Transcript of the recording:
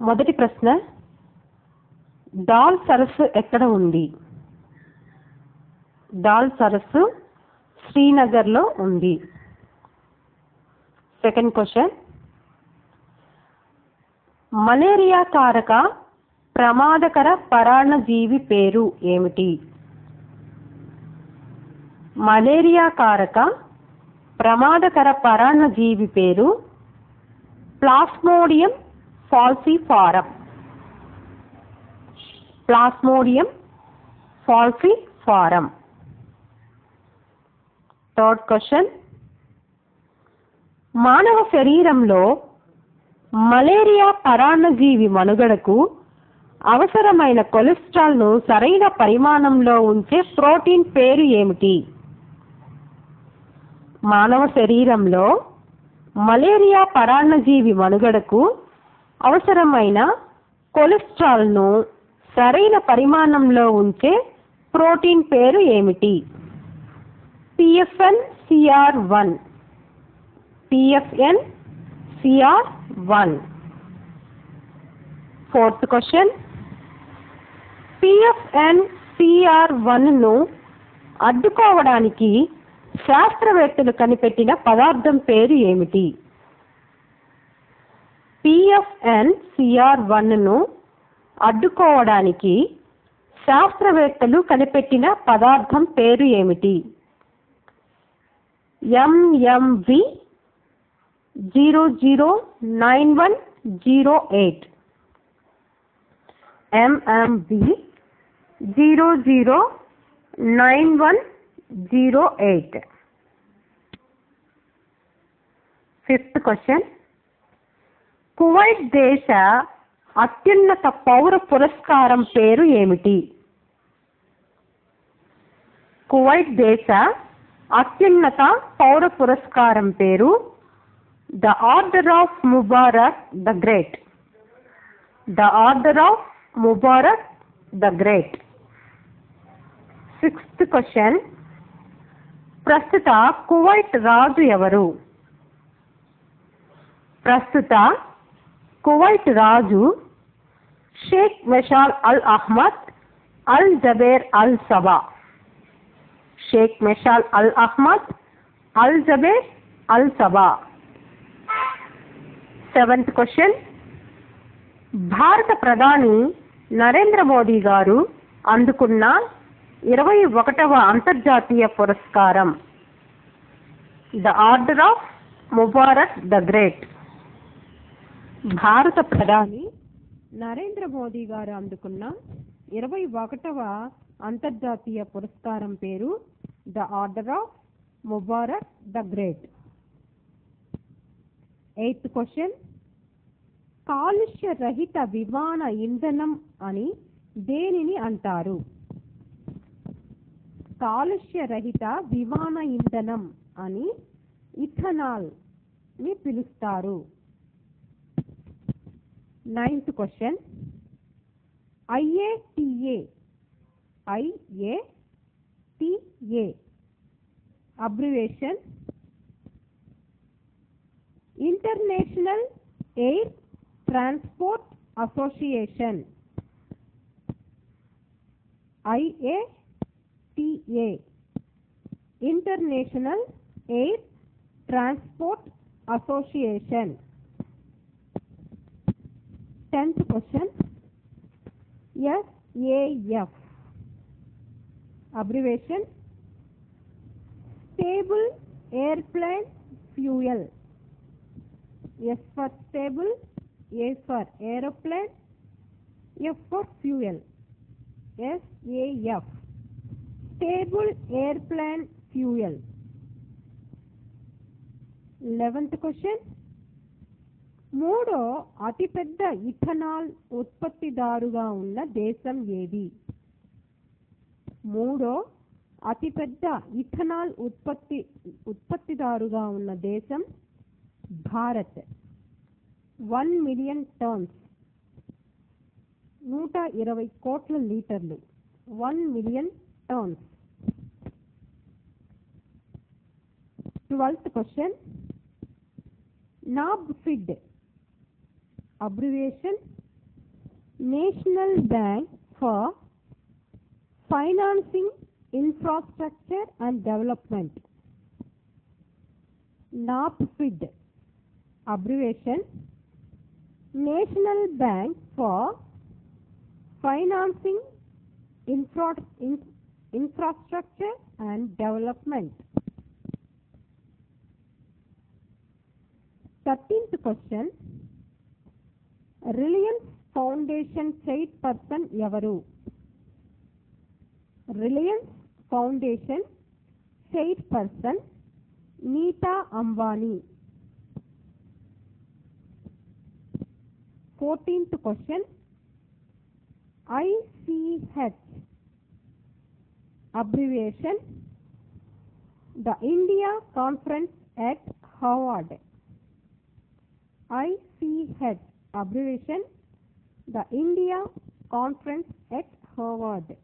మొదటి ప్రశ్న, డాల్ సరస్సు ఎక్కడ ఉంది? డాల్ సరస్సు శ్రీనగర్లో ఉంది. సెకండ్ క్వశ్చన్, మలేరియా కారక ప్రమాదకర పరాన్నజీవి పేరు ఏమిటి? మలేరియా కారక ప్రమాదకర పరాన్నజీవి పేరు plasmodium falciparum. Plasmodium falciparum. Third question, మానవ శరీరంలో మలేరియా పరాన్నజీవి మనుగడకు అవసరమైన కొలెస్ట్రాల్ను సరైన పరిమాణంలో ఉంచే ప్రోటీన్ పేరు ఏమిటి? మానవ శరీరంలో మలేరియా పరాన్నజీవి మనుగడకు అవసరమైన కొలెస్ట్రాల్ను సరైన పరిమాణంలో ఉంచే ప్రోటీన్ పేరు ఏమిటి? PFNCR1. PFNCR1. ఫోర్త్ క్వశ్చన్, PFNCR1ను అడ్డుకోవడానికి శాస్త్రవేత్తలు కనిపెట్టిన పదార్థం పేరు ఏమిటి? PFNCR1ను అడ్డుకోవడానికి శాస్త్రవేత్తలు కనిపెట్టిన పదార్థం పేరు ఏమిటి? MMV009108. MMV009108. Fifth question, Kuwait దేశ అత్యున్నత పౌర పురస్కారం పేరు ఏమిటి? కువైట్ దేశ అత్యున్నత పౌర పురస్కారం పేరు the order of Mubarak the great. The order of Mubarak the great. Sixth question, ప్రస్తుత కువైట్ రాజు ఎవరు? ప్రస్తుత కువైట్ రాజు షేక్ మెషాల్ అల్ అహ్మద్ అల్ జబేర్ అల్ సబా. షేక్ మెషాల్ అల్ అహ్మద్ అల్ జబేర్ అల్ సబా. సెవెంత్ క్వశ్చన్, భారత ప్రధాని నరేంద్ర మోదీ గారు అందుకున్న 21వ అంతర్జాతీయ పురస్కారం the order of Mubarak the great. భారత ప్రధాని నరేంద్ర మోదీ గారు అందుకున్న 21వ అంతర్జాతీయ పురస్కారం పేరు the order of Mubarak the great. Eighth question, కాలుష్య రహిత విమాన ఇంధనం అని దేనిని అంటారు? కాలుష్య రహిత విమాన ఇంధనం అని ఇథనాల్ ని పిలుస్తారు. Ninth question, IATA abbreviation international air transport association. IATA international air transport association. 10th question, SAF abbreviation stable airplane fuel. S for stable, A for aeroplane, F for fuel. SAF stable airplane fuel. 11th question, మూడో అతిపెద్ద ethanol ఉత్పత్తిదారుగా ఉన్న దేశం ఏది? మూడో అతిపెద్ద ethanol ఉత్పత్తిదారుగా ఉన్న దేశం భారత్. 1 మిలియన్ టన్స్ 120 కోట్ల లీటర్లు. 1 million tons. 12th question, NABFID abbreviation National Bank for Financing Infrastructure and Development. NAPFID. Abbreviation. National Bank for Financing Infrastructure and Development. 13th question. Reliance Foundation chairperson ఎవరు? Reliance Foundation chairperson Nita Ambani. 14th question. ICH. Abbreviation. The India Conference at Harvard. ICH. Abbreviation. The India Conference at Harvard.